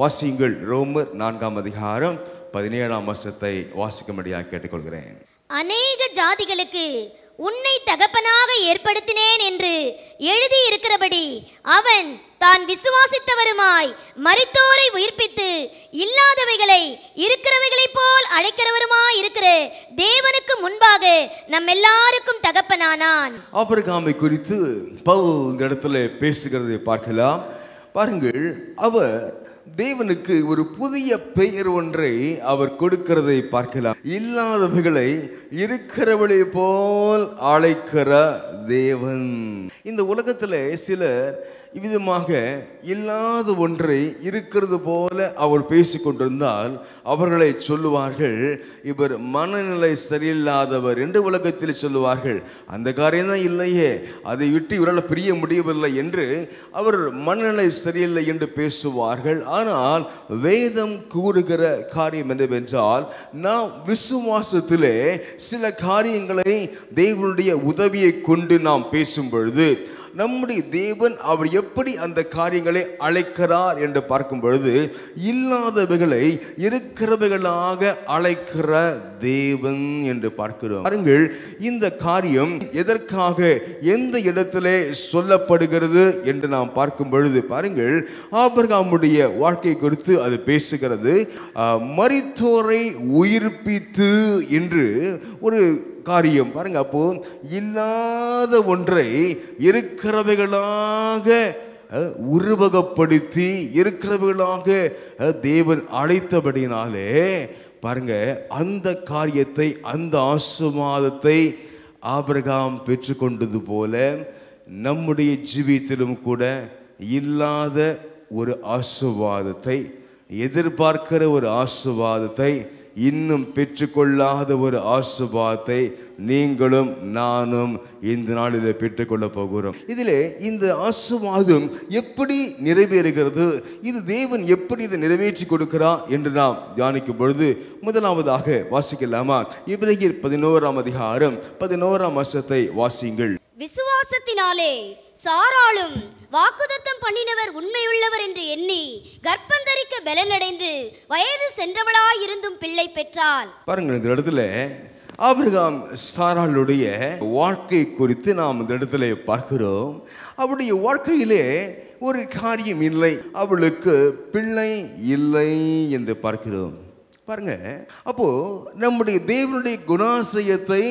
வாசியுங்கள். ரோமர் 4ஆம் அதிகாரம் 17ஆம் வசனத்தை வாசிக்கும்படியாக கேட்டுக்கொள்கிறேன். அநேக ஜாதிகளுக்கு உன்னை தகப்பனாக ஏற்படுத்தினேன் என்று எழுதியிருக்கிறபடி அவன் தான் விசுவாசித்தவருமாய் மரித்தோரை உயிர்ப்பித்து இல்லாதவைகளை இருக்கிறவைகளைப் போல் அழைக்கிறவருமாய் இருக்கிற தேவனுக்கு முன்பாக நம் எல்லாருக்கும் தகப்பனானான். ஆபிரகாமை குறித்து பவுல் இந்த இடத்துல பேசுகிறதை பார்க்கலாம். பாருங்கள், அவர் தேவனுக்கு ஒரு புதிய பெயர் ஒன்றை அவர் கொடுக்கிறதை பார்க்கலாம். இல்லாதவைகளை இருக்கிறவளை போல் அழைக்கிற தேவன். இந்த உலகத்தில் சிலர் இவ்விதமாக இல்லாத ஒன்றை இருக்கிறது போல அவர் பேசிக்கொண்டிருந்தால் அவர்களை சொல்லுவார்கள், இவர் மனநிலை சரியில்லாதவர் என்று உலகத்தில் சொல்லுவார்கள். அந்த காரியம்தான் இல்லையே, அதை விட்டு இவரால் பிரிய முடியவில்லை என்று அவர் மனநிலை சரியில்லை என்று பேசுவார்கள். ஆனால் வேதம் கூறுகிற காரியம் என்னவென்றால், நாம் விசுவாசத்திலே சில காரியங்களை தேவனுடைய உதவியை கொண்டு நாம் பேசும் பொழுது நம்முடைய தேவன் அவர் எப்படி அந்த காரியங்களை அழைக்கிறார் என்று பார்க்கும் பொழுது இல்லாதவைகளை இருக்கிறவைகளாக அழைக்கிற தேவன் என்று பார்க்கிறோம். பாருங்கள், இந்த காரியம் எதற்காக எந்த இடத்திலே சொல்லப்படுகிறது என்று நாம் பார்க்கும் பொழுது பாருங்கள், ஆபிரகாமுடைய வாழ்க்கை குறித்து அது பேசுகிறது. மரித்தோரை உயிர்ப்பித்து என்று ஒரு காரியம் பாருங்க. அப்போ இல்லாத ஒன்றை இருக்கிறவைகளாக உருவகப்படுத்தி இருக்கிறவைகளாக தேவன் அழைத்தபடினாலே பாருங்க, அந்த காரியத்தை அந்த ஆசீர்வாதத்தை ஆபிரகாம் பெற்றுக்கொண்டது போல நம்முடைய ஜீவியத்திலும் கூட இல்லாத ஒரு ஆசீர்வாதத்தை, எதிர்பார்க்கிற ஒரு ஆசீர்வாதத்தை, இன்னும் பெற்றுக்கொள்ளாத ஒரு ஆசீர்வாதத்தை நீங்களும் நானும் இந்த நாளில் பெற்றுக்கொள்ள போகிறோம். இதிலே இந்த ஆசீர்வாதம் எப்படி நிறைவேறுகிறது, இது தேவன் எப்படி இதை நிறைவேற்றி கொடுக்கிறார் என்று நாம் தியானிக்கும் பொழுது முதலாவதாக வாசிக்கலாமா? எபிரேயர் 11ஆம் அதிகாரம் 11ஆம் வசனத்தை வாசியுங்கள். விசுவாசத்தினாலே சாராளும் வாக்குத்தத்தம் பண்ணினவர் உண்மையுள்ளவர் என்று எண்ணி கர்ப்பந்தரிக்க பலனடைந்து வயது சென்றவளாய் இருந்தும் பிள்ளை பெற்றாள். பாருங்கள், இந்த இடத்துல ஆபிரகாம் சாராளுடைய வாழ்க்கை குறித்து நாம் இந்த இடத்துல பார்க்கிறோம். அவருடைய வாழ்க்கையிலே ஒரு காரியம் இல்லை, அவளுக்கு பிள்ளை இல்லை என்று பார்க்கிறோம். பாருங்க, அப்போ நம்முடைய தேவனுடைய குணாசயத்தை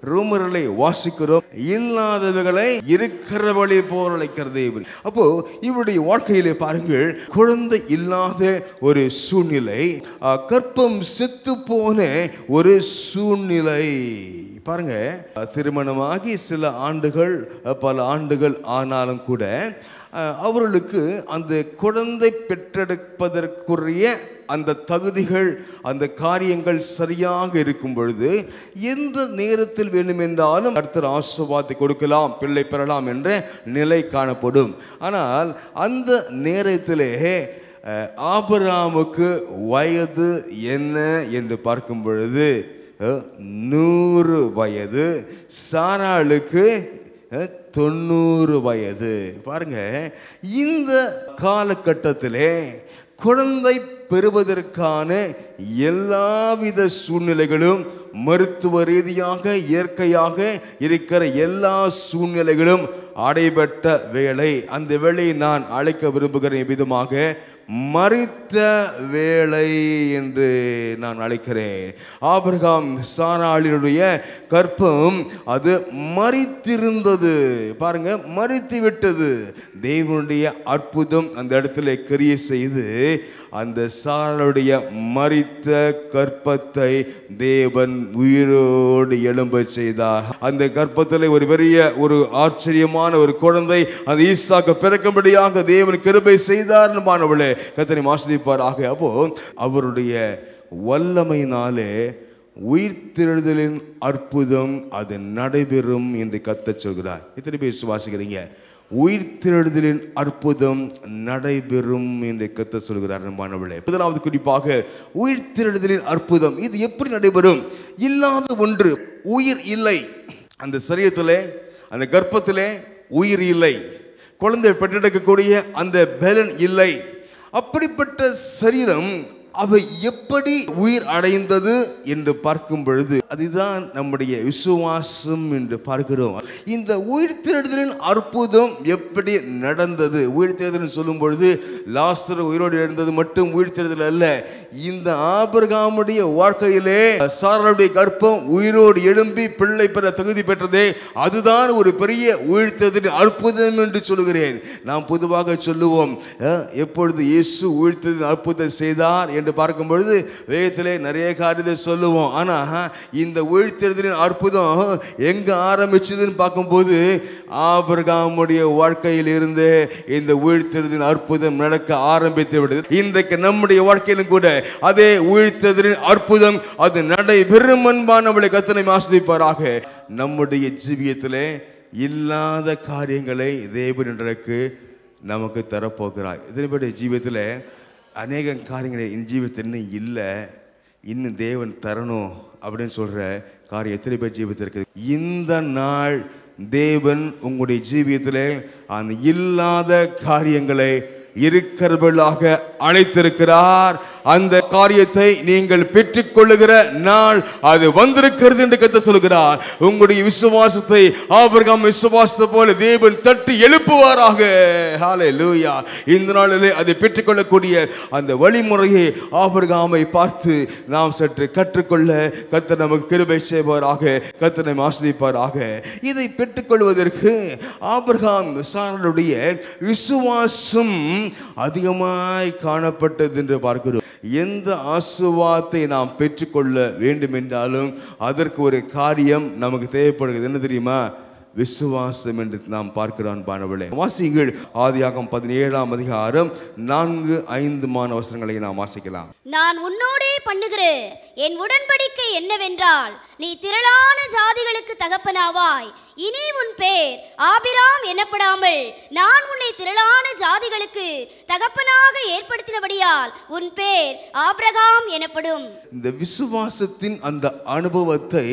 ரோமர்களை வாசிக்கிறோம். இல்லாதவைகளை இருக்கிறவளை போல் அழைக்கிற தேவன். அப்போ இவருடைய வாழ்க்கையிலே பாருங்கள், குழந்தை இல்லாத ஒரு சூழ்நிலை, கர்ப்பம் செத்து போன ஒரு சூழ்நிலை. பாருங்க, திருமணமாகி சில ஆண்டுகள் பல ஆண்டுகள் ஆனாலும் கூட அவர்களுக்கு அந்த குழந்தை பெற்றெடுப்பதற்குரிய அந்த தகுதிகள், அந்த காரியங்கள் சரியாக இருக்கும் பொழுது எந்த நேரத்தில் வேண்டுமென்றாலும் கர்த்தர் ஆசீர்வாதத்தை கொடுக்கலாம், பிள்ளை பெறலாம் என்ற நிலை காணப்படும். ஆனால் அந்த நேரத்திலே ஆபிரகாமுக்கு வயது என்ன என்று பார்க்கும் பொழுது 100 வயது, சாராளுக்கு 90 வயது. பாருங்க, இந்த காலகட்டத்திலே குழந்தை பெறுவதற்கான எல்லாவித சூழ்நிலைகளும், மருத்துவ ரீதியாக இயற்கையாக இருக்கிற எல்லா சூழ்நிலைகளும் அடைபட்ட வேளை. அந்த வேளையை நான் அழைக்க விரும்புகிற விதமாக மரித்த வேளை என்று நான் அழைக்கிறேன். ஆபிரகாம் சாராளினுடைய கர்ப்பம் அது மரித்திருந்தது. பாருங்க, மரித்து விட்டது. தேவனுடைய அற்புதம் அந்த இடத்துல கிரியை செய்து அந்த சாராளுடைய மரித்த கர்ப்பத்தை தேவன் உயிரோடு எழும்ப செய்தார். அந்த கர்ப்பத்தில் ஒரு பெரிய ஒரு ஆச்சரியமான ஒரு குழந்தை அந்த ஈசாக்கு பிறக்கும்படியாக தேவன் கிருபை செய்தார். மாணவர்களே, கர்த்தரை ஆசீர்வதிப்பாராக. அப்போ அவருடைய வல்லமையினாலே உயிர்த்தெழுதலின் அற்புதம் அது நடைபெறும் என்று கர்த்தர் சொல்கிறார். எத்தனை பேர் விசுவாசிக்கிறீங்க? உயிர்த்தெழுதலின் அற்புதம் நடைபெறும் என்று கர்த்தர் சொல்கிறார். மாணவர்களே, முதலாவது குறிப்பாக உயிர்த்தெழுதலின் அற்புதம் இது எப்படி நடைபெறும்? இல்லாத ஒன்று, உயிர் இல்லை. அந்த சரீரத்திலே, அந்த கர்ப்பத்திலே உயிர் இல்லை. குழந்தை பெற்றெடுக்கக்கூடிய அந்த பலன் இல்லை. அப்படிப்பட்ட சரீரம் அவை எப்படி உயிர் அடைந்தது என்று பார்க்கும் பொழுது அதுதான் நம்முடைய விசுவாசம் என்று பார்க்கிறோம். இந்த உயிர்த்தெழுதலின் அற்புதம் எப்படி நடந்தது? உயிர்த்தெழுதல் சொல்லும் பொழுது லாசரு உயிரோடு எழுந்தது மட்டும் உயிர்த்தெழுதல் அல்ல. இந்த ஆபிரகாமுடைய வாழ்க்கையிலே சாராளுடைய கர்ப்பம் உயிரோடு எழும்பி பிள்ளை பெற தகுதி பெற்றதே, அதுதான் ஒரு பெரிய உயிர்த்தெழுதலின் அற்புதம் என்று சொல்கிறேன். நாம் பொதுவாக சொல்லுவோம், எப்பொழுது இயேசு உயிர்த்தெழுதலின் அற்புதத்தை செய்தார் என்று பார்க்கும் பொழுது வேதத்திலே நிறைய காரியத்தை சொல்லுவோம். ஆனா இந்த உயிர்த்தெழுதலின் அற்புதம் எங்க ஆரம்பிச்சதுன்னு பார்க்கும்போது ஆபிரகாமுடைய வாழ்க்கையில் இருந்து இந்த உயிர்த்தெழுதலின் அற்புதம் நடக்க ஆரம்பித்து விட்டது. இன்றைக்கு நம்முடைய வாழ்க்கையிலும் கூட அதே உயிர்த்தெழுதலின் அற்புதம் அது நடைபெறும். அன்பானவர்களை கர்த்தர் ஆசீர்வதிப்பாராக. நம்முடைய ஜீவியத்திலே இல்லாத காரியங்களை தேவன் இன்றைக்கு நமக்கு தரப்போகிறார். இதனுடைய ஜீவியத்தில் அநேக காரியங்களை என் ஜீவியத்தில் இன்னும் இல்லை, இன்னும் தேவன் தரணும் அப்படின்னு சொல்கிற காரியம் எத்தனை பேர் ஜீவியத்தில் இருக்குது? இந்த நாள் தேவன் உங்களுடைய ஜீவியத்தில் அந்த இல்லாத காரியங்களை இருக்கிறவர்களாக அழைத்திருக்கிறார். அந்த காரியத்தை நீங்கள் பெற்றுக்கொள்ளுகிற நாள் அது வந்திருக்கிறது என்று கர்த்தர் சொல்கிறார். உங்களுடைய விசுவாசத்தை ஆபிரகாம் விசுவாசத்தை போல தேவன் தட்டி எழுப்புவாராக. ஹல்லேலூயா. இந்த நாளிலே அதை பெற்றுக்கொள்ளக்கூடிய அந்த வழிமுறையை ஆபிரகாமை பார்த்து நாம் சற்று கற்றுக்கொள்ள கர்த்தர் நமக்கு கிருபை செய்வாராக. கர்த்தர் நம்மை ஆசீர்வதிப்பாராக. இதை பெற்றுக்கொள்வதற்கு ஆபிரகாம் சாராளுடைய விசுவாசம் அதிகமாய் காணப்பட்டது என்று பார்க்கிறோம். எந்த ஆசீர்வாதத்தை நாம் பெற்றுக்கொள்ள வேண்டும் என்றாலும் அதற்கு ஒரு காரியம் நமக்கு தேவைப்படுகிறது. என்ன தெரியுமா? விசுவாசம் என்று நாம் பார்க்கிறோம். பானவளே வாசிங்கள் ஆதியாகமம் 17ஆம் அதிகாரம் 4-5 வசனங்களை நாம் வாசிக்கலாம். நான் உன்னோடே பண்ணுகிற என் உடன்படிக்கை என்னவென்றால், நீ திரளான ஜாதிகளுக்கு தகப்பனாவாய். இனி உன் பேர் ஆபிராம் எனப்படாமல் நான் உன்னை திரளான ஜாதிகளுக்கு தகப்பனாக ஏற்படுத்தினபடியால் உன் பேர் ஆபிரகாம் எனப்படும். இந்த விசுவாசத்தின் அந்த அனுபவத்தை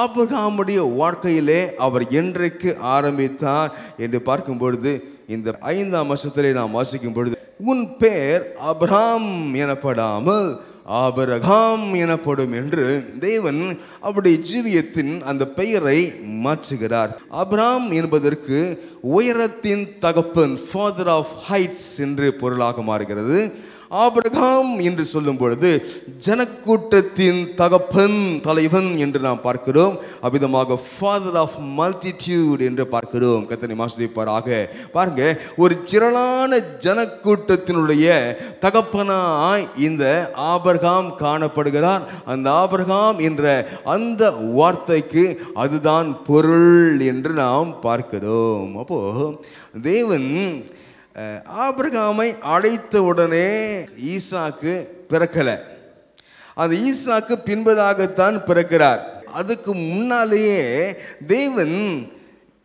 ஆபிரகாமுடைய வாழ்க்கையிலே அவர் என்றைக்கு ஆரம்பித்தார் என்று பார்க்கும் பொழுது இந்த 5ஆம் வசனத்திலே நாம் வாசிக்கும் பொழுது, உன் பேர் ஆபிரகாம் எனப்படாமல் ஆபிரகாம் எனப்படும் என்று தேவன் அவருடைய ஜீவியத்தின் அந்த பெயரை மாற்றுகிறார். ஆபிரகாம் என்பதற்கு உயரத்தின் தகப்பன், ஃபாதர் ஆஃப் ஹைட்ஸ் என்று பொருளாக மாறுகிறது. ஆபிரகாம் என்று சொல்லும் பொழுது ஜனக்கூட்டத்தின் தகப்பன், தலைவன் என்று நாம் பார்க்கிறோம். அவ்விதமாக ஃபாதர் ஆஃப் மல்டிடியூட் என்று பார்க்கிறோம். கர்த்தர் ஆசீர்வதிப்பாராக. பாருங்க, ஒரு திரளான ஜனக்கூட்டத்தினுடைய தகப்பனாய் இந்த ஆபிரகாம் காணப்படுகிறார். அந்த ஆபிரகாம் என்ற அந்த வார்த்தைக்கு அதுதான் பொருள் என்று நாம் பார்க்கிறோம். அப்போ தேவன் ஆபிரகாமை அழைத்த உடனே ஈசாக்கு பிறக்கல. அந்த ஈசாக்கு பின்பதாகத்தான் பிறக்கிறார். அதுக்கு முன்னாலேயே தேவன்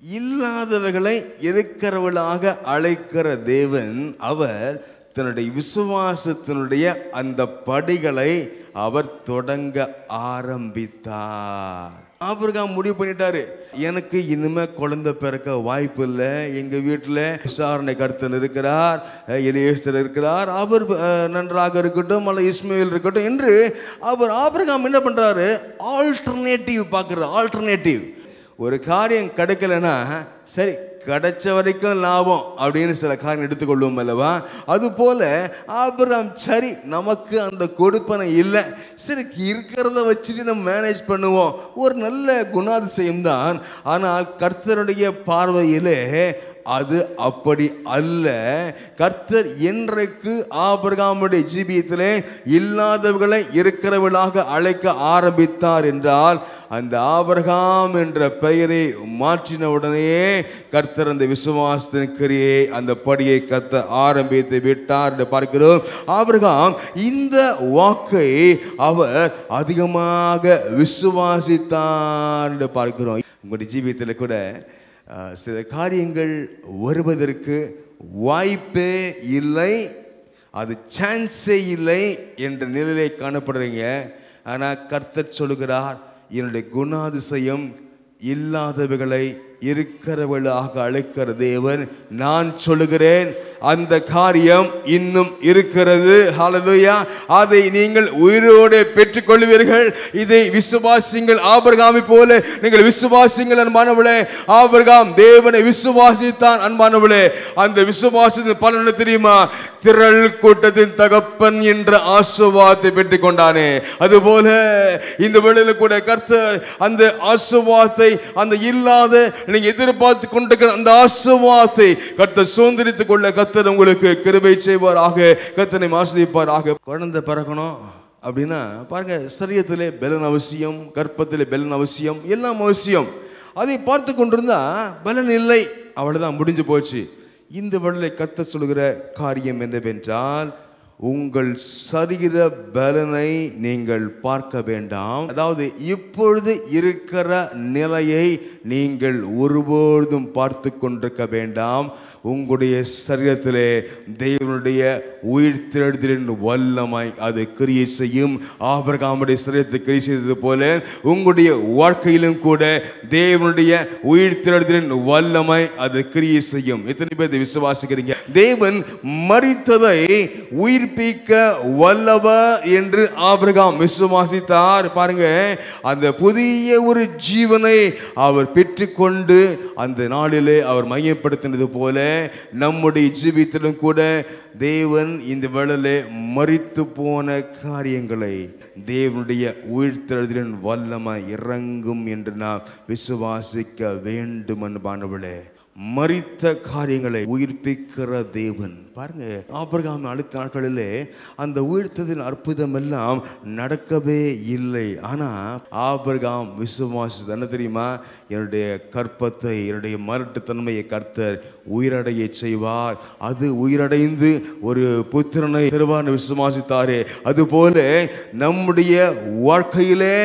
இல்லாதவர்களை இருக்கிறவர்களாக அழைக்கிற தேவன். அவர் தன்னுடைய விசுவாசத்தினுடைய அந்த படிகளை அவர் தொடங்க ஆரம்பித்தார். ஆபிரகாம் முடிவு பண்ணிட்டாரு, எனக்கு இனிமே குழந்தை பிறக்க வாய்ப்பு இல்லை. எங்க வீட்டில் விசாரணை கர்த்தன் இருக்கிறார், எலியேசர் இருக்கிறார், அவர் நன்றாக இருக்கட்டும் அல்ல இஸ்மாயில் இருக்கட்டும் என்று அவர் ஆபிரகாம் என்ன பண்றாரு? ஆல்டர்னேட்டிவ் பார்க்கிறார். ஆல்டர்னேட்டிவ். ஒரு காரியம் கிடைக்கலன்னா சரி, கிடைச்ச வரைக்கும் லாபம் அப்படின்னு சில காரியம் எடுத்துக்கொள்வோம் அல்லவா? அதுபோல ஆபிரகாம், சரி நமக்கு அந்த கொடுப்பனை இல்லை, சரி இருக்கிறத வச்சுட்டு நம்ம மேனேஜ் பண்ணுவோம். ஒரு நல்ல குணாதிசயம் தான். ஆனால் கர்த்தருடைய பார்வையிலே அது அப்படி அல்ல. கர்த்தர் என்றைக்கு ஆபிரகாமுடைய ஜீவியத்திலே இல்லாதவர்களை இருக்கிறவர்களாக அழைக்க ஆரம்பித்தார் என்றால், அந்த ஆபிரகாம் என்ற பெயரை மாற்றின உடனே கர்த்தர் அந்த விசுவாசத்தின் கிரியை, அந்த படியை கத்த ஆரம்பித்து விட்டார் என்று பார்க்கிறோம். ஆபிரகாம் இந்த வாக்கை அவர் அதிகமாக விசுவாசித்தார் என்று பார்க்கிறோம். உங்களுடைய ஜீவியத்தில் கூட சில காரியங்கள் வருவதற்கு வாய்ப்பே இல்லை, அது சான்ஸே இல்லை என்ற நிலையிலே காணப்படுறீங்க. ஆனால் கர்த்தர் சொல்லுகிறார், என்னுடைய குணாதிசயம் இல்லாதவைகளை இருக்கிறவளாக அழைக்கிற தேவன். நான் சொல்லுகிறேன், அந்த காரியம் இன்னும் இருக்கிறது. ஹல்லேலூயா. அதை நீங்கள் உயிரோடு பெற்றுக்கொள்வீர்கள். இதை விசுவாசிங்கள். ஆபிரகாமை போல நீங்கள் விசுவாசிங்கள் அன்பானவளே. ஆபிரகாம் தேவனை விசுவாசித்தான் அன்பானவளே. அந்த விசுவாசத்தின் பலன் என்ன தெரியுமா? திரள் கூட்டத்தின் தகப்பன் என்ற ஆசீர்வாதத்தை பெற்றுக் கொண்டானே. அதுபோல இந்த வேளையில கூட கர்த்தர் அந்த ஆசீர்வாதத்தை, அந்த இல்லாத நீங்க எதிர்பார்த்து கொண்டிருக்கிற அந்த ஆசீர்வாதத்தை கர்த்தர் சுதந்திரித்துக் கொள்ள கர்த்தர் உங்களுக்கு கிருபை செய்வாராக. கர்த்தரை ஆசீர்வதிப்பாராக. குழந்தை பிறக்கணும் அப்படின்னா பாருங்க, சரீரத்திலே பலன் அவசியம், கர்ப்பத்திலே பலன் அவசியம், எல்லாம் அவசியம். அதை பார்த்து கொண்டிருந்தா பலன் இல்லை, அவ்வளவுதான், முடிஞ்சு போச்சு. இந்த வேளையிலே கர்த்தர் சொல்கிற காரியம் என்னவென்றால், உங்கள் சரீர பலனை நீங்கள் பார்க்க வேண்டாம். அதாவது இப்பொழுது இருக்கிற நிலையை நீங்கள் ஒருபோதும் பார்த்து கொண்டிருக்க வேண்டாம். உங்களுடைய சரீரத்திலே தேவனுடைய உயிர்த்தெழுதலின் வல்லமை அது கிரியை செய்யும். ஆபிரகாமுடைய சரீரத்தை கிரியை செய்தது போல உங்களுடைய வாழ்க்கையிலும் கூட தேவனுடைய உயிர்த்தெழுதலின் வல்லமை அது கிரியை செய்யும். எத்தனை பேர் விசுவாசிக்கிறீங்க? தேவன் மரித்ததை உயிர்ப்பிக்க வல்லவர் என்று ஆபிரகாம் விசுவாசித்தார். பாருங்க, அந்த புதிய ஒரு ஜீவனை அவர் பெற்றுக்கொண்டு அந்த நாளிலே அவர் மையப்படுத்தினது போல நம்முடைய ஜீவித்திலும் கூட தேவன் இந்த வேளையிலே மரித்து போன காரியங்களை தேவனுடைய உயிர்த்தெழுதலின் வல்லமை இறங்கும் என்று நாம் விசுவாசிக்க வேண்டும் அன்பானவர்களே. மரித்த காரியங்களை உயிர்ப்பிக்கிற தேவன். பாருங்க, ஆபிரகாம் அடுத்த நாட்களிலே அந்த உயிர்த்ததின் அற்புதம் எல்லாம் நடக்கவே இல்லை. ஆனா ஆபிரகாம் விசுவாசி என்ன தெரியுமா? என்னுடைய கற்பத்தை, என்னுடைய மரட்டுத்தன்மையை கர்த்தர் உயிரடைய செய்வார், அது உயிரடைந்து ஒரு புத்திரனை தருவார் விசுவாசித்தாரே. அதுபோல நம்முடைய வாழ்க்கையிலே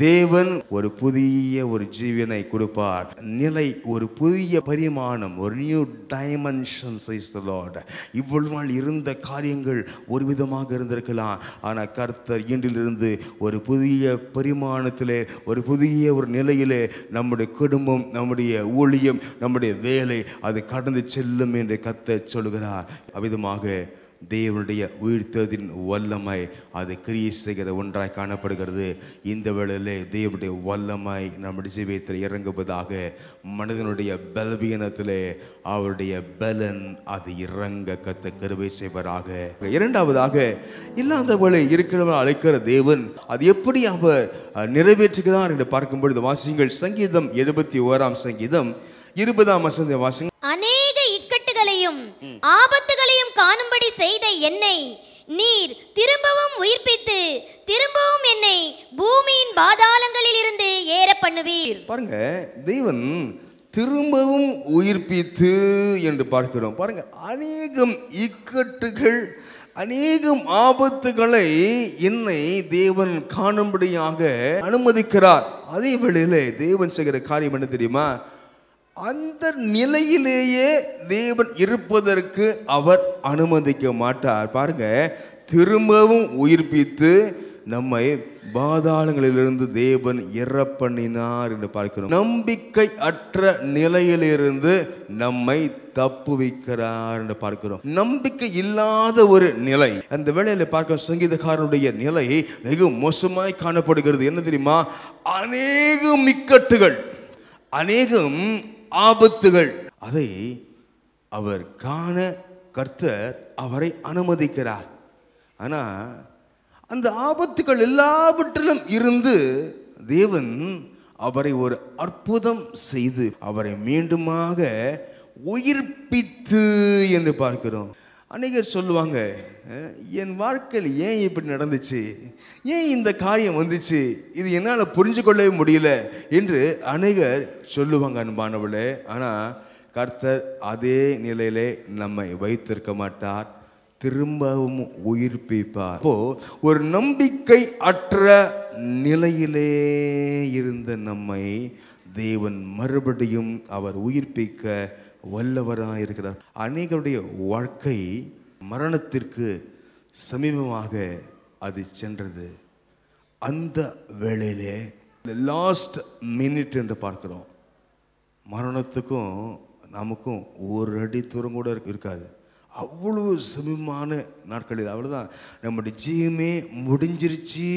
தேவன் ஒரு புதிய ஒரு ஜீவனை கொடுப்பார். நிலை, ஒரு புதிய பரிமாணம், ஒரு நியூ டைமென்ஷன். இவ்வளவு நாள் இருந்த காரியங்கள் ஒரு விதமாக இருந்திருக்கலாம். ஆனால் கர்த்தர் இன்றிலிருந்து ஒரு புதிய பரிமாணத்திலே, ஒரு புதிய ஒரு நிலையிலே நம்முடைய குடும்பம், நம்முடைய ஊழியம், நம்முடைய வேலை அது கடந்து செல்லும் என்று கர்த்தர் சொல்கிறார். அவ்விதமாக தேவனுடைய உயிர்த்ததின் வல்லமை அது கிரியை செய்கிற ஒன்றாய் காணப்படுகிறது. இந்த வேளையிலே தேவனுடைய வல்லமை நம்முடைய ஜீவியத்தில் இறங்குவதாக. மனிதனுடைய பலவீனத்திலே அவருடைய பலன் அது இறங்க கத்த கிருபை செய்வராக. இரண்டாவதாக, இல்லாத வேளை இருக்கிறவர்கள் அழைக்கிற தேவன் அது எப்படி அவர் நிறைவேற்றுகிறார் என்று பார்க்கும் பொழுது வாசிங்கள். சங்கீதம் 71 சங்கீதம் 20 வாசிங்கள். அநேக இக்கட்டுகளையும் ஆபத்துகளையும் காணும்படி செய்த என்னை நீர் திரும்பவும் உயிர்ப்பித்து திரும்பவும் என்னை பூமியின் பாதாளங்களில் இருந்து ஏற பண்ணுவீர். பாருங்க, தேவன் திரும்பவும் உயிர்ப்பித்து என்று பார்க்கிறோம். பாருங்க, அநேகம் இக்கட்டுகள், அநேகம் ஆபத்துகளை என்னை தேவன் காணும்படியாக அனுமதிக்கிறார். அதே வேளையிலே தேவன் செய்கிற காரியம் என்ன தெரியுமா? அந்த நிலையிலேயே தேவன் இருப்பதற்கு அவர் அனுமதிக்க மாட்டார். பாருங்க, திரும்பவும் உயிர்ப்பித்து நம்மை பாதாளங்களிலிருந்து தேவன் இற பண்ணினார் என்று பார்க்கிறோம். நம்பிக்கை அற்ற நிலையிலிருந்து நம்மை தப்புவிக்கிறார் என்று பார்க்கிறோம். நம்பிக்கை இல்லாத ஒரு நிலை. அந்த வேளையில பார்க்க சங்கீதக்காரனுடைய நிலை மிக மோசமாய் காணப்படுகிறது. என்ன தெரியுமா? அநேகம் இக்கட்டுகள், அநேகம் ஆபத்துகள், அதை அவர் காண கர்த்தர் அவரை அனுமதிக்கிறார். ஆனா அந்த ஆபத்துகள் எல்லாவற்றிலும் இருந்து தேவன் அவரை ஒரு அற்புதம் செய்து அவரை மீண்டுமாக உயிர்ப்பித்து என்று பார்க்கிறோம். அநேகர் சொல்லுவாங்க, என் வாழ்க்கையில் ஏன் இப்படி நடந்துச்சு, ஏன் இந்த காரியம் வந்துச்சு, இது என்னால் புரிஞ்சு கொள்ளவே முடியல என்று அநேகர் சொல்லுவாங்க அன்பானவளே. ஆனால் கர்த்தர் அதே நிலையிலே நம்மை வைத்திருக்க மாட்டார், திரும்பவும் உயிர்ப்பிப்பார். அப்போ ஒரு நம்பிக்கை அற்ற நிலையிலே இருந்த நம்மை தேவன் மறுபடியும் அவர் உயிர்ப்பிக்க வல்லவராக இருக்கிறார். அநேகருடைய வாழ்க்கை மரணத்திற்கு சமீபமாக அது சென்றது. அந்த வேளையிலே லாஸ்ட் மினிட் என்று பார்க்கிறோம். மரணத்துக்கும் நமக்கும் ஒரு அடி தூரம் கூட இருக்காது. அவ்வளோ சமீபமான நாட்களில் அவ்வளோதான் நம்முடைய ஜீவமே முடிஞ்சிருச்சு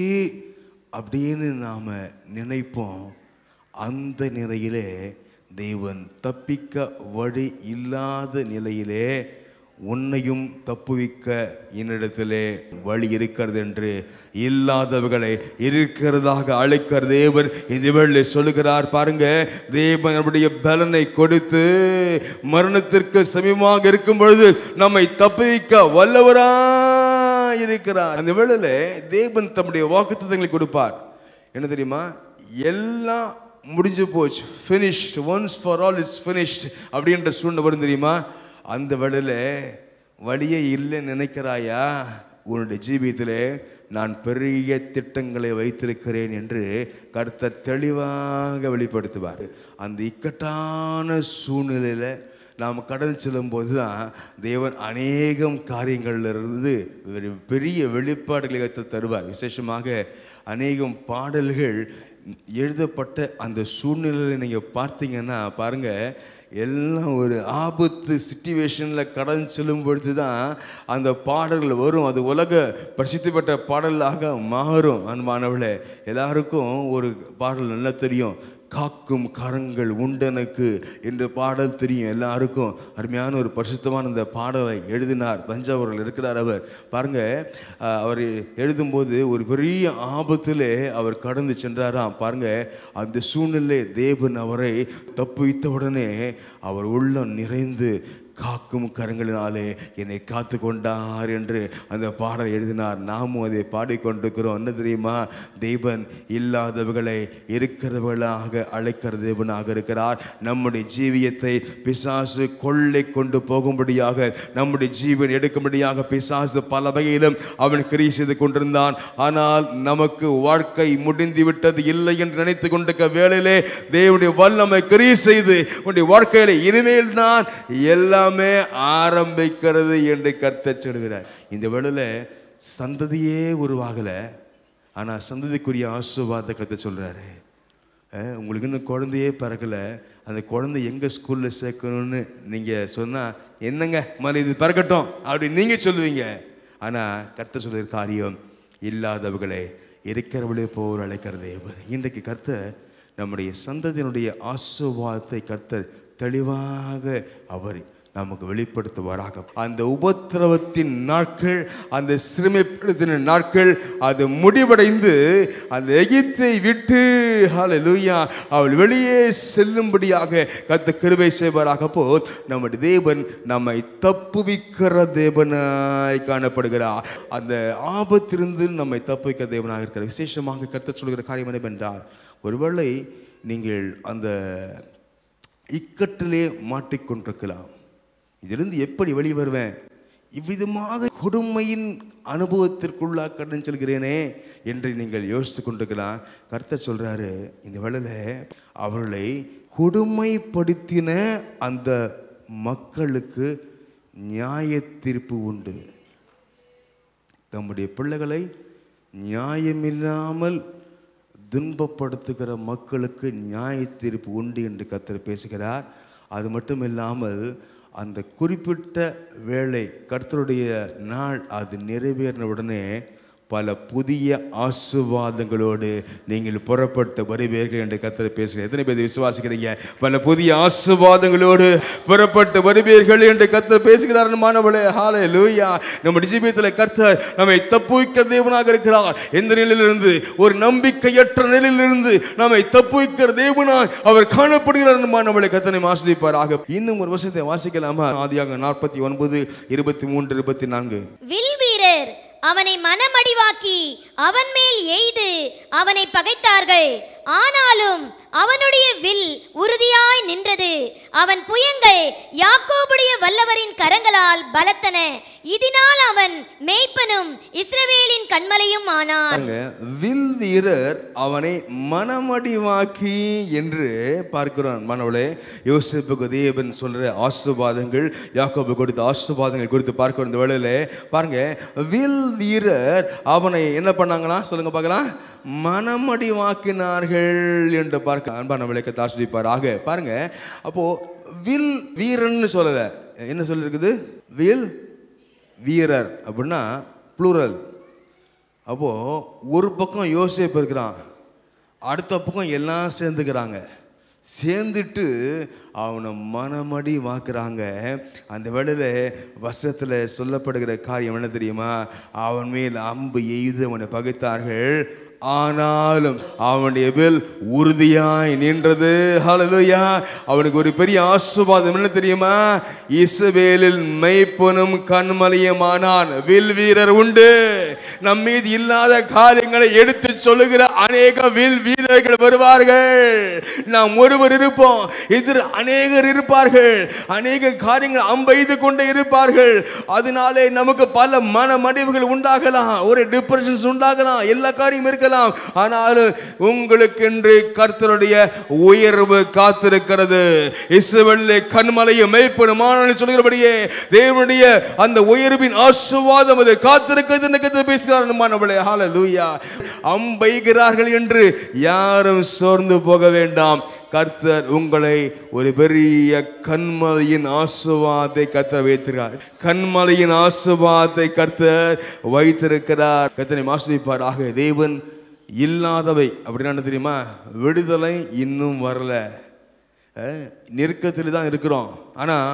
அப்படின்னு நாம் நினைப்போம். அந்த நிலையிலே தேவன் தப்பிக்க வழி இல்லாத நிலையிலே உன்னையும் தப்புவிக்க என்னிடத்திலே வழி இருக்கிறது என்று இல்லாதவர்களை இருக்கிறதாக அழைக்கிற தேவன் இந்த வேளையில் சொல்லுகிறார். பாருங்க, தேவன் நம்முடைய பலனை கொடுத்து மரணத்திற்கு சமீபமாக இருக்கும் பொழுது நம்மை தப்புவிக்க வல்லவராய் இருக்கிறார். அந்த வேளையில தேவன் தம்முடைய வாக்குத்தத்தங்களை கொடுப்பார். என்ன தெரியுமா? எல்லாம் முடிஞ்சு போச்சு, finished, once for all it's finished அப்படின்ற சூழ்நிலை வரும் தெரியுமா? அந்த வேளையில வழியே இல்லைன்னு நினைக்கிறாயா? உன்னுடைய ஜீவியத்திலே நான் பெரிய திட்டங்களை வைத்திருக்கிறேன் என்று கர்த்தர் தெளிவாக வெளிப்படுத்துவார். அந்த இக்கட்டான சூழ்நிலையில் நாம் கடந்து செல்லும்போது தான் தேவன் அநேகம் காரியங்களிலிருந்து பெரிய வெளிப்பாடுகளை தருவார். விசேஷமாக அநேகம் பாடல்கள் எழுதப்பட்ட அந்த சூழ்நிலையில் நீங்கள் பார்த்தீங்கன்னா பாருங்கள், எல்லாம் ஒரு ஆபத்து சிச்சுவேஷனில் கடந்து செல்லும் பொழுது தான் அந்த பாடல்கள் வரும். அது உலக பிரசித்தி பெற்ற பாடலாக மாறும். அன்பானவர்களே, எல்லாருக்கும் ஒரு பாடல் நல்லா தெரியும், காக்கும் கரங்கள் உண்டனுக்கு என்ற பாடல் தெரியும் எல்லாருக்கும். அருமையான ஒரு பரிசுத்தமான இந்த பாடலை எழுதினார், தஞ்சாவூரில் இருக்கிறார் அவர். பாருங்க, அவர் எழுதும்போது ஒரு பெரிய ஆபத்திலே அவர் கடந்து சென்றாராம். பாருங்க, அந்த சூழ்நிலை தேவன் அவரை தப்புவித்த உடனே அவர் உள்ளம் நிறைந்து காக்கும் கரங்களினாலே என்னை காத்து கொண்டார் என்று அந்த பாடல் எழுதினார். நாமும் அதை பாடிக்கொண்டிருக்கிறோம். என்ன தெரியுமா? தேவன் இல்லாதவர்களை இருக்கிறவர்களாக அழைக்கிற தேவனாக இருக்கிறார். நம்முடைய ஜீவியத்தை பிசாசு கொள்ளை கொண்டு போகும்படியாக, நம்முடைய ஜீவன் எடுக்கும்படியாக பிசாசு பல வகையிலும் அவன் கிரியை செய்து கொண்டிருந்தான். ஆனால் நமக்கு வாழ்க்கை முடிந்து விட்டது இல்லை என்று நினைத்து கொண்டிருக்க வேளையிலே தேவனுடைய வல்லமை கிரியை செய்து உன்னுடைய வாழ்க்கையில இனிமேல் தான் எல்லாம் ஆரம்பிக்கிறது என்று கர்த்தர் சொல்கிறார். இந்த வேளையில சந்ததியே உருவாகல, ஆனா சந்ததிக்குரிய ஆசீர்வாதத்தை கர்த்தர் சொல்றாரு. உங்களுக்கு இன்னும் குழந்தையே பிறக்கல, அந்த குழந்தை எங்க ஸ்கூல்ல சேர்க்கணும்னு நீங்க சொன்னா, என்னங்க மறு இது பிறக்கட்டும் அப்படின்னு நீங்க சொல்லுவீங்க. ஆனா கர்த்தர் சொல்ற காரியம், இல்லாதவர்களை இருக்கிறவளே போல் அழைக்கிற தேவன். இன்றைக்கு கர்த்தர் நம்முடைய சந்ததியினுடைய ஆசீர்வாதத்தை கர்த்தர் தெளிவாக அவர் நமக்கு வெளிப்படுத்துவாராக. அந்த உபத்திரவத்தின் நாட்கள், அந்த சிறுமைப்படுத்தின நாட்கள் அது முடிவடைந்து அந்த எகிப்தை விட்டு ஹல்லேலூயா அவள் வெளியே செல்லும்படியாக கர்த்தர் கிருபை செய்வாராக. போல் நம்முடைய தேவன் நம்மை தப்புவிக்கிற தேவனாய் காணப்படுகிறார். அந்த ஆபத்திலிருந்து நம்மை தப்புவிக்கிற தேவனாக இருக்கிறார். விசேஷமாக கர்த்தர் சொல்கிற காரியம் என்னவென்றால், ஒருவேளை நீங்கள் அந்த இக்கட்டிலே மாட்டிக்கொண்டிருக்கலாம். இதிலிருந்து எப்படி வெளியே வருவேன், இவ்விதமாக கொடுமையின் அனுபவத்திற்குள்ளாக கடந்து செல்கிறேனே என்று நீங்கள் யோசித்து கொண்டிருக்கலாம். கர்த்தர் சொல்றாரு, இந்த வேளையில அவர்களை கொடுமைப்படுத்தின அந்த மக்களுக்கு நியாய தீர்ப்பு உண்டு. தம்முடைய பிள்ளைகளை நியாயமில்லாமல் துன்பப்படுத்துகிற மக்களுக்கு நியாய தீர்ப்பு உண்டு என்று கர்த்தர் பேசுகிறார். அது மட்டும் இல்லாமல் அந்த குறிப்பிட்ட வேளை கர்த்தருடைய நாள் அது நிறைவேறின உடனே பல புதிய ஆசீர்வாதங்களோடு நீங்கள் புறப்பட்டு வருவீர்கள் என்று கர்த்தர் பேசுகிறார். எத்தனை பேர் விசுவாசிக்கிறீங்க? பல புதிய ஆசீர்வாதங்களோடு புறப்பட்டு வருவீர்கள் என்று கர்த்தர் பேசுகிறார். மாணவர்களே, ஹல்லேலூயா. நம்முடைய ஜீவியத்தில் கர்த்தர் நம்மை தப்புவிக்க தேவனாக இருக்கிறார். எந்த நிலையிலிருந்து? ஒரு நம்பிக்கையற்ற நிலையிலிருந்து நம்மை தப்புவிக்கிற தேவனாய் அவர் காணப்படுகிறார். மாணவர்களை கர்த்தரை ஆசீர்வதிப்பாராக. இன்னும் ஒரு வருஷத்தை வாசிக்கலாமா? ஆதியாகமம் 49:23-24. வில் வீரர் அவனை மனமடிவாக்கி அவன் மேல் எய்து அவனை பகைத்தார்கள். ஆனாலும் அவனுடைய வில் உறுதியாய் நின்றது. அவன் புயங்கள் யாக்கோபுடைய வல்லவரின் கரங்களால் பலத்தன. இதனால் அவன் மேய்ப்பனும் இஸ்ரவேலின் கண்மலையும் ஆனான். வில் வீரர் அவனை மனமடிவாக்கி என்று பார்க்கிறோம். மனவளே, யோசேப்புக்கு தேவன் சொல்ற ஆசீர்வாதங்கள், யாக்கோபு கொடுத்த ஆசீர்வாதங்கள் குறித்து பார்க்கிறோம். இந்த வேளையில பாருங்க, வில் வீரர் அவனை என்ன பண்ணாங்களா? சொல்லுங்க பார்க்கலாம். மனமடிவாக்கினார்கள் என்று பார்க்க அன்பான விளக்கத்தை ஆஸ்வதிப்பாராக. பாருங்க, அப்போ வில் வீரன் சொல்லல, என்ன சொல்லிருக்குது? வில் வீரர் அப்படின்னா ப்ளூரல். அப்போ ஒரு பக்கம் யோசேப்பு இருக்கிறான், அடுத்த பக்கம் எல்லாம் சேர்ந்துக்கிறாங்க. சேர்ந்துட்டு அவனை மனமடி வாக்குறாங்க. அந்த வேளையில வசனத்தில் சொல்லப்படுகிற காரியம் என்ன தெரியுமா? அவன் மேல் அம்பு எய்து அவனை பகைத்தார்கள், ஆனாலும் அவனுடைய வில் உறுதியாய் நின்றது. ஹல்லேலூயா. அவனுக்கு ஒரு பெரிய ஆசீர்வாதம் என்ன தெரியுமா? இஸ்ரவேலில் மெய்ப்பனும் கண்மலையுமானான். வில் வீரர் உண்டு. நம் மீது இல்லாத காரியங்களை எடுத்து சொல்லுகிற அநேக வில் வீரர்கள் வருவார்கள். நாம் ஒருவர் இருப்போம், எதிர் அநேகர் இருப்பார்கள். அநேக காரியங்கள் அம்பெய்து கொண்டே இருப்பார்கள். அதனாலே நமக்கு பல மனமடிவுகள் உண்டாகலாம், ஒரு டிப்ரெஷன்ஸ் உண்டாகலாம், எல்லா காரியமும் இருக்கலாம். ஆனாலும் உங்களுக்கென்று கர்த்தருடைய உயர்வு காத்திருக்கிறது. இஸ்ரவேலிலே கண்மலையும் மெய்ப்பனுமான சொல்கிறபடியே தேவனுடைய அந்த உயர்வின் ஆசீர்வாதம் அது காத்திருக்கிறது என்று பேசுகிறார். ஹல்லேலூயா. அம்பெய்கிறார்கள் என்று யாரும் சோர்ந்து போக வேண்டாம். கர்த்தர் உங்களை ஒரு பெரிய கண்மலையின் ஆசீர்வாதத்தை கர்த்தர் வைத்திருக்கிறார். கண்மலையின் ஆசீர்வாதத்தை கர்த்தர் வைத்திருக்கிறார். கர்த்தரை ஆசீர்வதிப்பாராக. தேவன் இல்லாதவை அப்படின்னா என்ன தெரியுமா? விடுதலை இன்னும் வரல, நெருக்கத்தில் தான் இருக்கிறோம். ஆனால்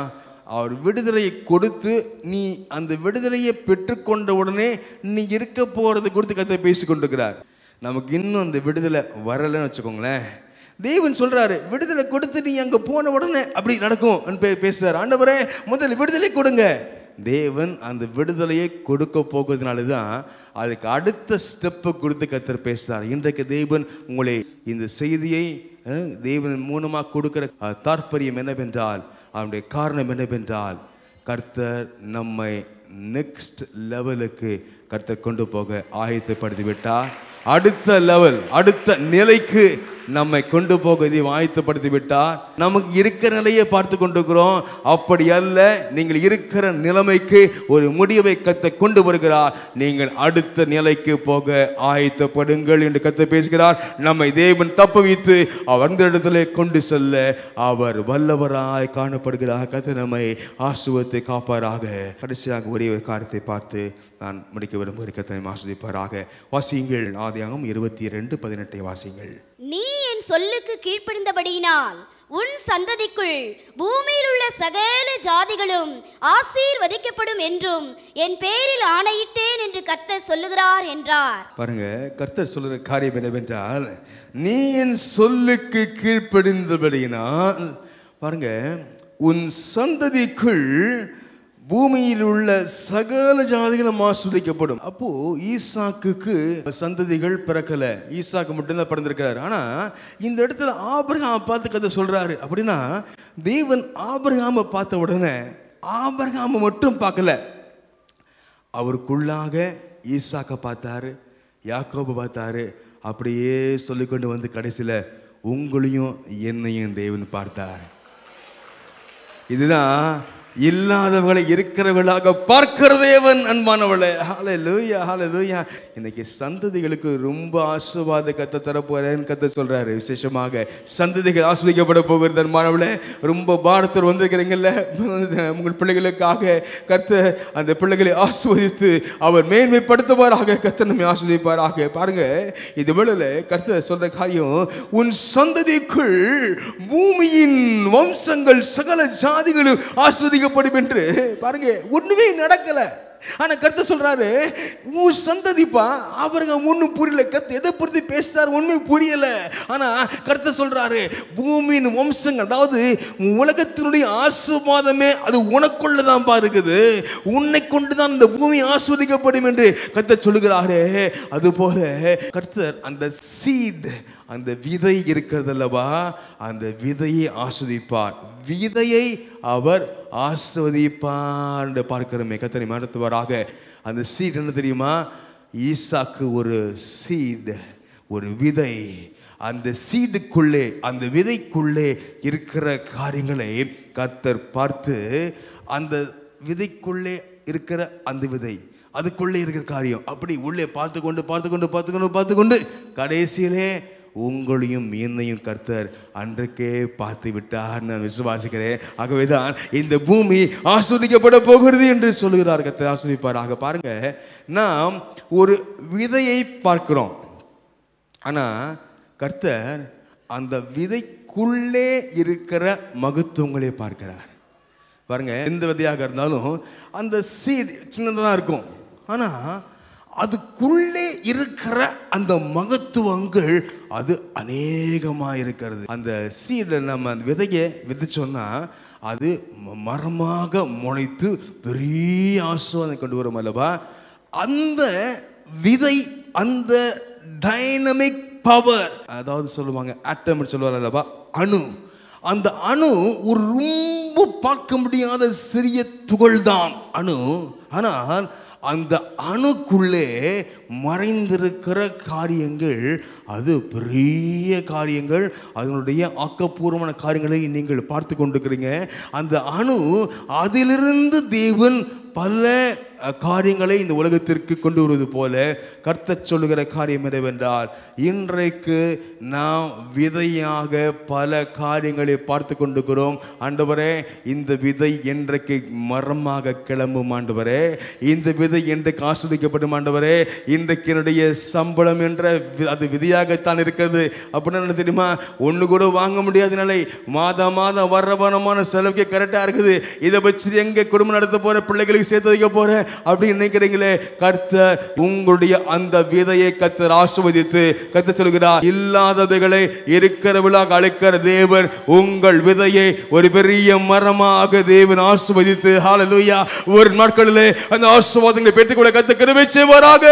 அவர் விடுதலையை கொடுத்து நீ அந்த விடுதலையை பெற்றுக்கொண்ட உடனே நீ இருக்க போகிறது கொடுத்து கர்த்தர் பேசி கொண்டிருக்கிறார். நமக்கு இன்னும் அந்த விடுதலை வரலைன்னு வச்சுக்கோங்களேன். தேவன் சொல்றாரு, விடுதலை கொடுத்து நீ அங்கே போன உடனே அப்படி நடக்கும் பேசுறாரு. ஆண்டவரே முதல்ல விடுதலை கொடுங்க. தேவன் அந்த விடுதலையை கொடுக்க போகிறதுனால தான் அதுக்கு அடுத்த ஸ்டெப்பை கொடுத்து கர்த்தர் பேசுறார். இன்றைக்கு தேவன் உங்களை இந்த செய்தியை தேவன் மூலமாக கொடுக்கிற தாற்பயம் என்னவென்றால், அவனுடைய காரணம் என்னவென்றால், கர்த்தர் நம்மை நெக்ஸ்ட் லெவலுக்கு கர்த்தர் கொண்டு போக ஆயத்தப்படுத்தி விட்டார். அடுத்த லெவல், அடுத்த நிலைக்கு நம்மை கொண்டு போக ஆயத்தப்படுத்தி விட்டார். நமக்கு இருக்கிற நிலையை பார்த்து கொண்டிருக்கிறோம். அப்படி அல்ல, நீங்கள் இருக்கிற நிலைமைக்கு ஒரு முடிவை கர்த்தர் கொண்டு வருகிறார். நீங்கள் அடுத்த நிலைக்கு போக ஆயத்தப்படுங்கள் என்று கர்த்தர் பேசுகிறார். நம்மை தேவன் தப்புவித்து அந்த இடத்துல கொண்டு செல்ல அவர் வல்லவராய் காணப்படுகிறார். கர்த்தர் நம்மை ஆசீர்வதித்து காப்பாராக. கடைசியாக ஒரே ஒரு காரியத்தை பார்த்து நான் முடிக்க விரும்புகிற கர்த்தரை ஆசீர்வதிப்பாராக. வாசியுங்கள், ஆதியாகமம் 22:18 வாசியுங்கள். நீ என் சொல்லுக்கு கீழ்ப்படிந்தபடியினால் உன் சந்ததிக்குள் பூமியில் உள்ள சகல ஜாதிகளும் ஆசீர்வதிக்கப்படும் என்றும் என் பேரில் ஆணையிட்டேன் என்று கர்த்தர் சொல்லுகிறார் என்றார். பாருங்க, கர்த்தர் சொல்லுற காரியம் என்னவென்றால், நீ என் சொல்லுக்கு கீழ்ப்படிந்தபடியினால் பாருங்க உன் சந்ததிக்குள் பூமியில் உள்ள சகல ஜாதிகளும் ஆசீர்வதிக்கப்படும். அப்போ ஈசாக்குக்கு சந்ததிகள் பிறக்கல, ஈசாக்கு மட்டும்தான் பிறந்திருக்கிறார். ஆனா இந்த இடத்துல ஆபிரகாம் பார்த்து கதை சொல்றாரு. அப்படின்னா தேவன் ஆபிரகாமை பார்த்த உடனே ஆபிரகாமை மட்டும் பார்க்கல, அவருக்குள்ளாக ஈசாக்கை பார்த்தாரு, யாக்கோபை பார்த்தாரு. அப்படியே சொல்லிக்கொண்டு வந்து கடைசியில் உங்களையும் என்னையும் தேவன் பார்த்தார். இதுதான் இல்லாதவர்களை இருக்கிறவர்களாக பார்க்கிற தேவன். அன்பானவளே, ஹல்லேலூயா, ஹல்லேலூயா. இன்னைக்கு சந்ததிகளுக்கு ரொம்ப ஆசீர்வாத கர்த்தர் தரப்போறேன்னு கர்த்தர் சொல்றாரு. விசேஷமாக சந்ததிகள் ஆசீர்வதிக்கப்பட போகிறது. அன்பானவளே, ரொம்ப பாரத்தோடு வந்திருக்கிறீங்கல்ல, உங்கள் பிள்ளைகளுக்காக கர்த்தர் அந்த பிள்ளைகளை ஆசீர்வதித்து அவர் மேன்மைப்படுத்துவாராக. கர்த்தர் நம்மை ஆசீர்வதிப்பாராக. பாருங்க, இது வேளையில கர்த்தர் சொல்ற காரியம், உன் சந்ததிக்குள் பூமியின் வம்சங்கள் சகல ஜாதிகளும் ஆசீர்வதிக்கப்படும் என்று. பாருங்க, ஒண்ணுமே நடக்கல. ஆனா கர்த்தர் சொல்றாரு, உன் சந்ததிப்பா. அவருக்கு ஒன்றும் புரியல, கர்த்தர் எதை பொறுத்து பேசுறாரு ஒண்ணுமே புரியல. ஆனா கர்த்தர் சொல்றாரு, பூமியின் வம்சங்கள், அதாவது உலகத்தினுடைய ஆசீர்வாதமே அது உனக்குள்ளதான் இருக்குது, உன்னை கொண்டுதான் இந்த பூமி ஆசீர்வதிக்கப்படும் என்று கர்த்தர் சொல்லுகிறாரே. அது போல கர்த்தர் அந்த சீட், அந்த விதை இருக்கிறது அல்லவா, அந்த விதையை ஆஸ்வதிப்பார், விதையை அவர் ஆஸ்வதிப்பார் என்று பார்க்கிறோமே. கர்த்தரை நடத்துவாராக. அந்த சீட் என்ன தெரியுமா? ஈசாக்கு ஒரு சீடு, ஒரு விதை. அந்த சீடுக்குள்ளே, அந்த விதைக்குள்ளே இருக்கிற காரியங்களை கர்த்தர் பார்த்து, அந்த விதைக்குள்ளே இருக்கிற அந்த விதை, அதுக்குள்ளே இருக்கிற காரியம் அப்படி உள்ளே பார்த்து கொண்டு கடைசியிலே உங்களையும் என்னையும் கர்த்தர் அன்றைக்கே பார்த்து விட்டார். நான் விசுவாசிக்கிறேன். ஆகவேதான் இந்த பூமி ஆஸ்வதிக்கப்பட போகிறது என்று சொல்லுகிறார். கர்த்தர் ஆஸ்வதிப்பார். பாருங்க, நாம் ஒரு விதையை பார்க்கிறோம், ஆனா கர்த்தர் அந்த விதைக்குள்ளே இருக்கிற மகத்துவங்களை பார்க்கிறார். பாருங்க, எந்த விதையாக இருந்தாலும் அந்த சீட் சின்னதாக இருக்கும், ஆனா அதுக்குள்ளே இருக்கிற அந்த மகத்துவங்கள் அது அநேகமாக இருக்கிறது. அந்த சீடில் நம்ம அந்த விதையை விதைச்சோன்னா அது மரமாக முளைத்து பெரிய ஆசீர்வாதம் கொண்டு வரும் அல்லவா. அந்த விதை, அந்த டைனமிக் பவர், அதாவது சொல்லுவாங்க ஆட்டம் சொல்லுவாங்க அல்லவா, அணு. அந்த அணு ஒரு ரொம்ப பார்க்க முடியாத சிறிய துகள் தான் அணு. ஆனால் அந்த அணுக்குள்ளே மறைந்திருக்கிற காரியங்கள் அது பெரிய காரியங்கள். அதனுடைய ஆக்கப்பூர்வமான காரியங்களை நீங்கள் பார்த்து கொண்டிருக்கிறீங்க. அந்த அணு, அதிலிருந்து தேவன் பல காரியங்களை இந்த உலகத்திற்கு கொண்டு வருவது போல கர்த்தர் சொல்லுகிற காரியம் என்னவென்றால், இன்றைக்கு நாம் விதையாக பல காரியங்களை பார்த்து கொண்டிருக்கிறோம். ஆண்டவரே, இந்த விதை என்றைக்கு மரமாக கிளம்பும் ஆண்டவரே, இந்த விதை என்றைக்கு ஆஸ்வதிக்கப்படும் ஆண்டவரே, இன்றைக்கு என்னுடைய சம்பளம் என்ற அது விதையாகத்தான் இருக்கிறது. அப்படின்னா என்ன தெரியுமா, ஒன்று கூட வாங்க முடியாத நிலை, மாதம் வரவனமான செலவுக்கு கரெக்டாக இருக்குது. இதை வச்சு எங்கே குடும்பம் நடத்த போகிற, பிள்ளைகளுக்கு சேர்த்து வைக்க போகிறேன் அப்படின்னு நினைக்கிறீங்களே, கர்த்தர் உங்களுடைய அந்த விதையை கர்த்தர் ஆசீர்வதித்து கர்த்தர் சொல்கிறார், இல்லாதவைகளை இருக்கிறவளாக அழைக்கிற தேவன் உங்கள் விதையை ஒரு பெரிய மரமாக தேவன் ஆசீர்வதித்து, ஹல்லேலூயா, ஒரு நாட்களிலே அந்த ஆசீர்வாதங்களை பெற்றுக்கொள்ள கர்த்தர் கிருபை செய்வாராக.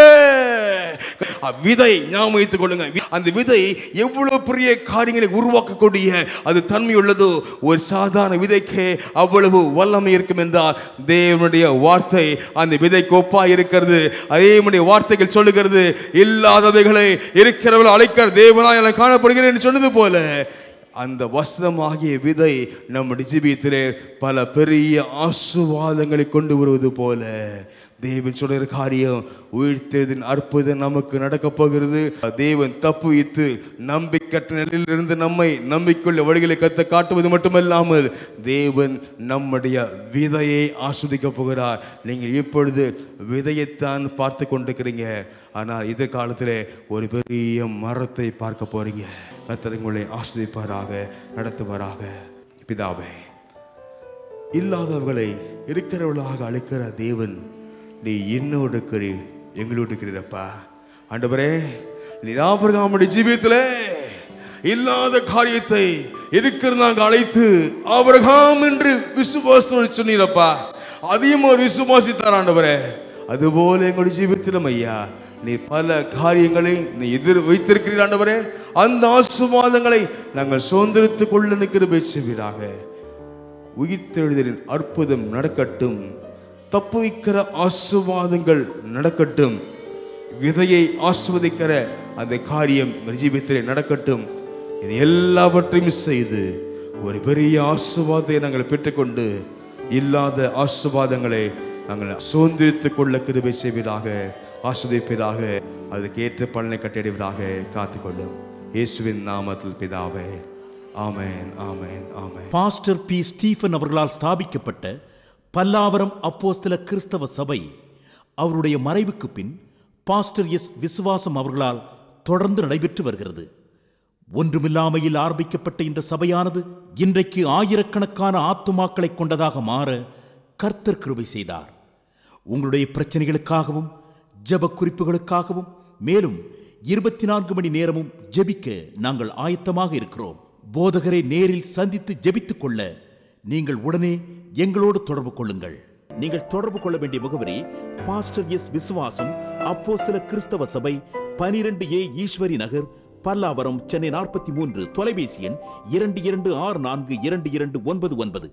விதை ஞாபகம் வைத்துக் கொள்ளுங்க. அந்த விதை எவ்வளவு பெரிய காரியங்களை உருவாக்கக்கூடிய அது தன்மை உள்ளதோ, ஒரு சாதாரண விதைக்கு அவ்வளவு வல்லமை இருக்கும் என்றால் தேவனுடைய வார்த்தை அந்த விதைக்கு ஒப்பாய் இருக்கிறது. அதே வார்த்தைகள் சொல்லுகிறது, இல்லாதவைகளை இருக்கிறவர்கள் அழைக்கிற தேவனாய் காணப்படுகிறேன் என்று சொன்னது போல அந்த வசனமாகிய விதை நம்முடைய ஜீவியத்திலே பல பெரிய ஆசீர்வாதங்களை கொண்டு வருவது போல தேவன் சொல்கிற காரியம், உயிர்த்தெழுதலின் அற்புதம் நமக்கு நடக்க போகிறது. தேவன் தப்புவித்து நம்பிக்கற்ற நிலையிலிருந்து நம்மை நம்பிக்கையுள்ள வழிகளை கத்த காட்டுவது மட்டுமல்லாமல் தேவன் நம்முடைய விதையை ஆஸ்வதிக்க போகிறார். நீங்கள் இப்பொழுது விதையைத்தான் பார்த்து கொண்டிருக்கிறீங்க, ஆனால் எதிர்காலத்திலே ஒரு பெரிய மரத்தை பார்க்க போறீங்க. கர்த்தர் உங்களை ஆஸ்வதிப்பாராக, நடத்துவாராக. பிதாவே, இல்லாதவர்களை இருக்கிறவர்களாக அழைக்கிற தேவன், நீ என்னோடு இருக்கிறீர், எங்களோடு இருக்கிறப்பா. ஆண்டவரே, நீ ஆபிரகாமுடைய ஜீவியத்திலே இல்லாத காரியத்தை இருக்கிறதாக அழைத்து ஆபிரகாம் என்று விசுவாசம் சொன்னீரப்பா. அதையும் ஒரு விசுவாசித்தார் ஆண்டவரே. அதுபோல எங்களுடைய ஜீவியத்திலும் ஐயா, நீ பல காரியங்களை நீ எதிர் வைத்திருக்கிறீர் ஆண்டவரே. அந்த ஆசீர்வாதங்களை நாங்கள் சுதந்திரித்துக் கொள்ள கிருபை செய்வீராக. உயிர்த்தெழுதலின் அற்புதம் நடக்கட்டும், தப்புவிக்கிற ஆசீர்வாதங்கள் நடக்கட்டும், விதையை ஆஸ்வதிக்கிற அந்த காரியம் ஜீவியத்திலே நடக்கட்டும். இது எல்லாவற்றையும் செய்து ஒரு பெரிய ஆசீர்வாதத்தை நாங்கள் பெற்றுக்கொண்டு இல்லாத ஆசீர்வாதங்களை நாங்கள் சுதந்திரித்துக் கொள்ள கிருபை செய்வதாக, ஆஸ்வதிப்பதாக, அதுக்கு ஏற்ற பலனை கட்டிடுவதாக காத்துக்கொள்ளும். இயேசுவின் நாமத்தில் பிதாவே, ஆமென், ஆமென், ஆமென். Pastor P. ஸ்டீஃபன் அவர்களால் ஸ்தாபிக்கப்பட்ட பல்லாவரம் அப்போஸ்தல கிறிஸ்தவ சபை அவருடைய மறைவுக்கு பின் பாஸ்டர் எஸ். விசுவாசம் அவர்களால் தொடர்ந்து நடைபெற்று வருகிறது. ஒன்றுமில்லாமையில் ஆரம்பிக்கப்பட்ட இந்த சபையானது இன்றைக்கு ஆயிரக்கணக்கான ஆத்துமாக்களை கொண்டதாக மாற கர்த்தர் கிருபை செய்தார். உங்களுடைய பிரச்சனைகளுக்காகவும் ஜெப குறிப்புகளுக்காகவும் மேலும் 24 மணி நேரமும் ஜெபிக்க நாங்கள் ஆயத்தமாக இருக்கிறோம். போதகரை நேரில் சந்தித்து ஜெபித்துக் கொள்ள நீங்கள் உடனே எங்களோடு தொடர்பு கொள்ளுங்கள். நீங்கள் தொடர்பு கொள்ள வேண்டிய முகவரி பாஸ்டர் எஸ். விசுவாசம் அப்போஸ்தல கிறிஸ்தவ சபை, 12A ஈஸ்வரி நகர், பல்லாவரம், சென்னை 43. தொலைபேசி எண் 22642299.